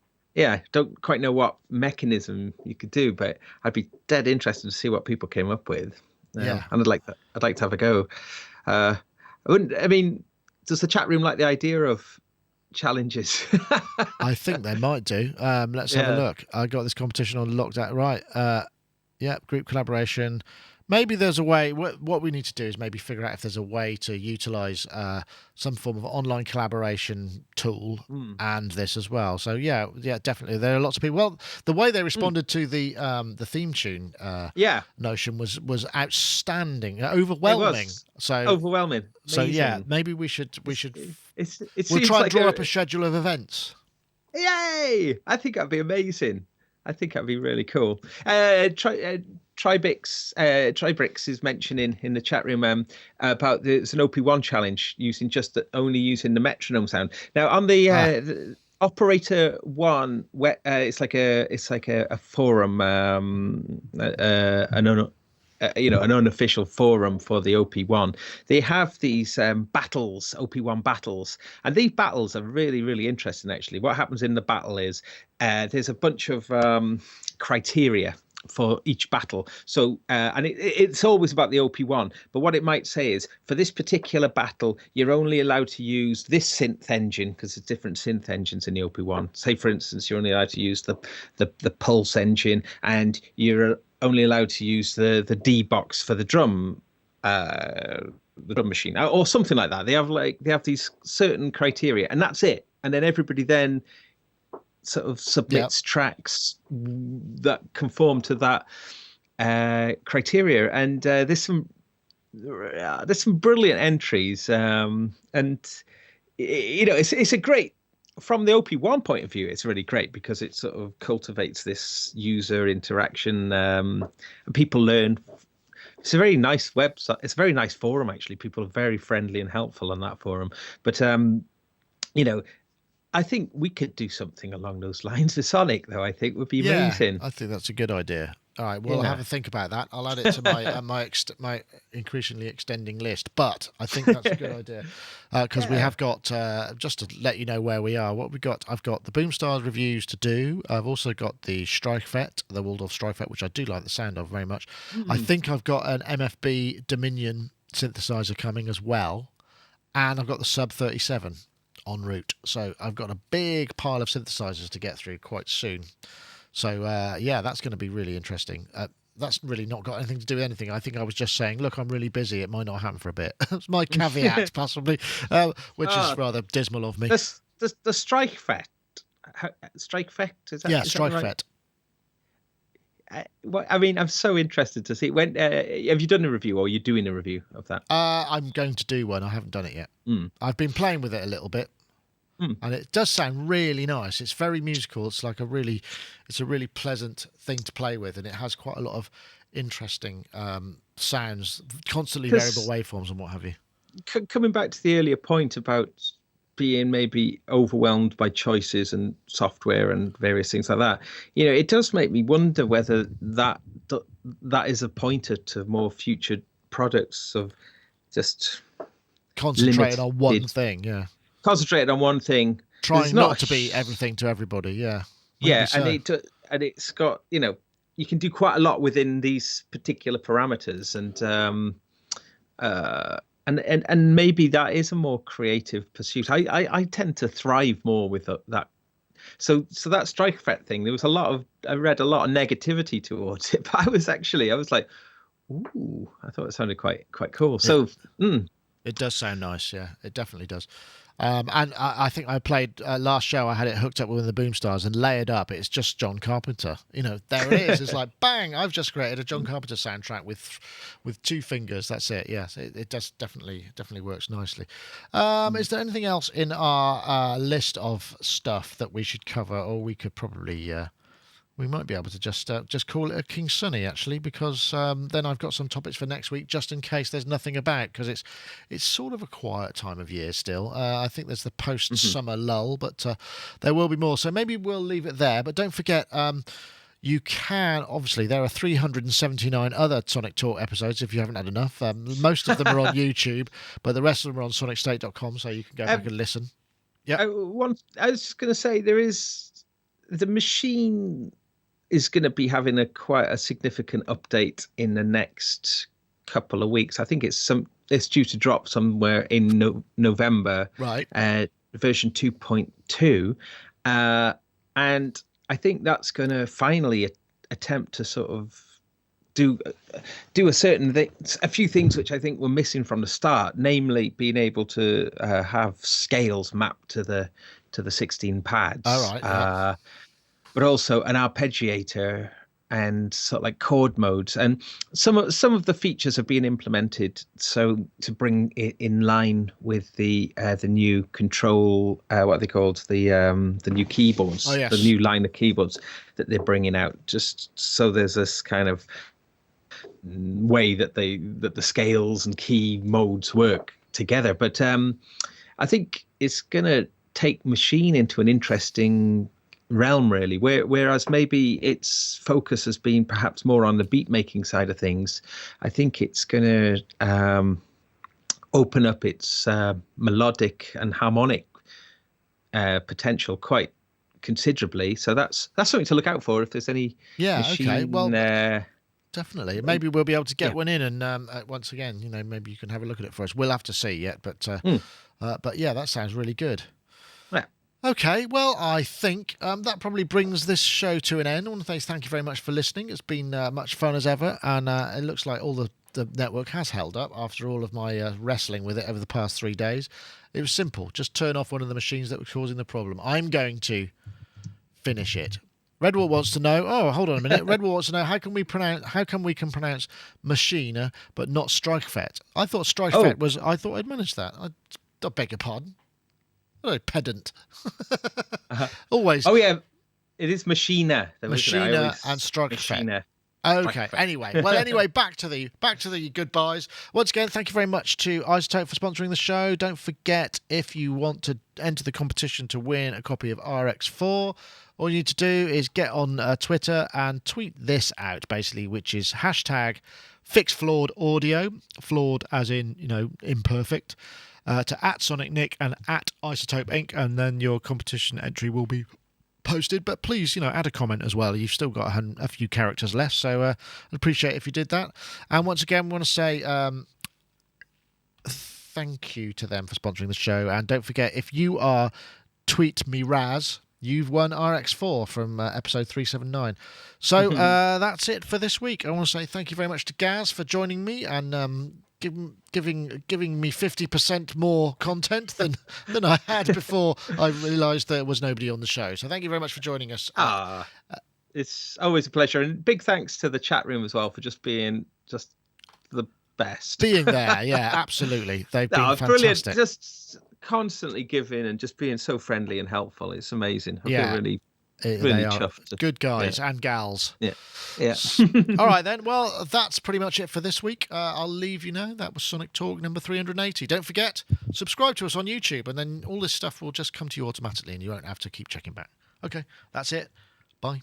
don't quite know what mechanism you could do, but I'd be dead interested to see what people came up with. And I'd like to have a go. Does the chat room like the idea of challenges? I think they might do. Let's have a look. I got this competition on locked out. Right. Group collaboration. Maybe there's a way. What we need to do is maybe figure out if there's a way to utilize some form of online collaboration tool and this as well. So yeah, definitely. There are lots of people. Well, the way they responded to the theme tune notion was outstanding, overwhelming. Overwhelming. Amazing. So yeah, maybe we should. We'll try and draw up a schedule of events. Yay! I think that'd be amazing. I think that'd be really cool. Tribrix is mentioning in the chat room about there's an OP1 challenge only using the metronome sound. Now on the Operator One, it's like a forum, an unofficial forum for the OP1. They have these battles, OP1 battles, and these battles are really, really interesting. Actually, what happens in the battle is there's a bunch of criteria for each battle. So, and it's always about the OP1, but what it might say is, for this particular battle, you're only allowed to use this synth engine, because there's different synth engines in the OP1. Say, for instance, you're only allowed to use the Pulse engine, and you're only allowed to use the D box for the drum machine, or something like that. They have these certain criteria, and that's it. And then everybody then sort of submits tracks that conform to that criteria, and there's some brilliant entries, and it's a great, from the OP1 point of view, it's really great because it sort of cultivates this user interaction, and people learn. It's a very nice website. It's a very nice forum, actually. People are very friendly and helpful on that forum. But I think we could do something along those lines with Sonic, though. I think would be amazing. I think that's a good idea. All right, we'll have a think about that. I'll add it to my my increasingly extending list. But I think that's a good idea because we have got, just to let you know where we are, what we got. I've got the Boomstars reviews to do. I've also got the Streifett, the Waldorf Streifett, which I do like the sound of very much. I think I've got an MFB Dominion synthesizer coming as well. and I've got the Sub 37 en route. So I've got a big pile of synthesizers to get through quite soon. So, yeah, that's going to be really interesting. That's really not got anything to do with anything. I think I was just saying, look, I'm really busy. It might not happen for a bit. It's my caveat, possibly, which is rather dismal of me. The strike effect. Strike effect? Is that, yeah, is strike that effect. Well, I mean, I'm so interested to see. When have you done a review, or are you doing a review of that? I'm going to do one. I haven't done it yet. I've been playing with it a little bit. And it does sound really nice. It's very musical. It's like a really pleasant thing to play with, and it has quite a lot of interesting sounds, constantly variable waveforms and what have you. Coming back to the earlier point about being maybe overwhelmed by choices and software and various things like that, it does make me wonder whether that is a pointer to more future products of just concentrating on one thing. Yeah. Concentrated on one thing, trying not to be everything to everybody. Yeah, maybe so. And it's got you can do quite a lot within these particular parameters, and maybe that is a more creative pursuit. I tend to thrive more with that. So that strike effect thing, there was I read a lot of negativity towards it, but I was like, ooh, I thought it sounded quite cool. So it does sound nice. Yeah, it definitely does. And I think I played last show. I had it hooked up with one of the Boomstars and layered up. It's just John Carpenter. There it is. It's like bang! I've just created a John Carpenter soundtrack with 2 fingers. That's it. Yes, it does definitely works nicely. Is there anything else in our list of stuff that we should cover, or we could probably? We might be able to just call it a King Sunny, actually, because then I've got some topics for next week, just in case there's nothing about, because it's sort of a quiet time of year still. I think there's the post-summer lull, but there will be more. So maybe we'll leave it there. But don't forget, you can, obviously, there are 379 other Sonic Talk episodes if you haven't had enough. Most of them are on YouTube, but the rest of them are on sonicstate.com, so you can go back and listen. Yeah. I was just going to say, there is the Maschine is going to be having quite a significant update in the next couple of weeks. I think it's due to drop somewhere in November. Right. Version 2.2, and I think that's going to finally attempt to sort of do a certain thing, a few things which I think were missing from the start, namely being able to have scales mapped to the 16 pads. All right. Yeah. But also an arpeggiator and sort of like chord modes, and some of the features have been implemented so to bring it in line with the new control, what they called the new keyboards, yes. The new line of keyboards that they're bringing out. Just so there's this kind of way that the scales and key modes work together. But I think it's gonna take Maschine into an interesting realm, really, whereas maybe its focus has been perhaps more on the beat making side of things. I think it's going to open up its melodic and harmonic potential quite considerably. So that's something to look out for if there's any Maschine, okay. Well, definitely. Maybe we'll be able to get one in, and once again, maybe you can have a look at it for us. We'll have to see yet, but yeah, that sounds really good. Yeah. Okay, well, I think that probably brings this show to an end. I want to say thank you very much for listening. It's been much fun as ever, and it looks like all the network has held up after all of my wrestling with it over the past 3 days. It was simple. Just turn off one of the machines that was causing the problem. I'm going to finish it. Redwall wants to know. Oh, hold on a minute. Redwall wants to know how can we pronounce Maschine but not Strikefet? I thought Strikefet was. I thought I'd managed that. I beg your pardon. What a pedant. Always. Oh yeah, it is Maschine. Maschine and Strikefet. Okay. Anyway, back to the goodbyes. Once again, thank you very much to iZotope for sponsoring the show. Don't forget, if you want to enter the competition to win a copy of RX4, all you need to do is get on Twitter and tweet this out, basically, which is #FixFlawedAudio, flawed as in imperfect, to @SonicNick and @iZotope Inc, and then your competition entry will be posted. But please, add a comment as well. You've still got a few characters left, so I'd appreciate if you did that. And once again, we want to say thank you to them for sponsoring the show. And don't forget, if you are Tweet Me Raz, you've won RX4 from episode 379. So that's it for this week. I want to say thank you very much to Gaz for joining me and giving me 50% more content than I had before I realised there was nobody on the show. So thank you very much for joining us. It's always a pleasure, and big thanks to the chat room as well for just being just the best. Being there, yeah, absolutely. They've been fantastic. Brilliant. Just constantly giving and just being so friendly and helpful. It's amazing. I feel really chuffed. Good guys and gals. Yeah. All right then. Well, that's pretty much it for this week. I'll leave you now. That was Sonic Talk number 380. Don't forget, subscribe to us on YouTube, and then all this stuff will just come to you automatically, and you won't have to keep checking back. Okay, that's it. Bye.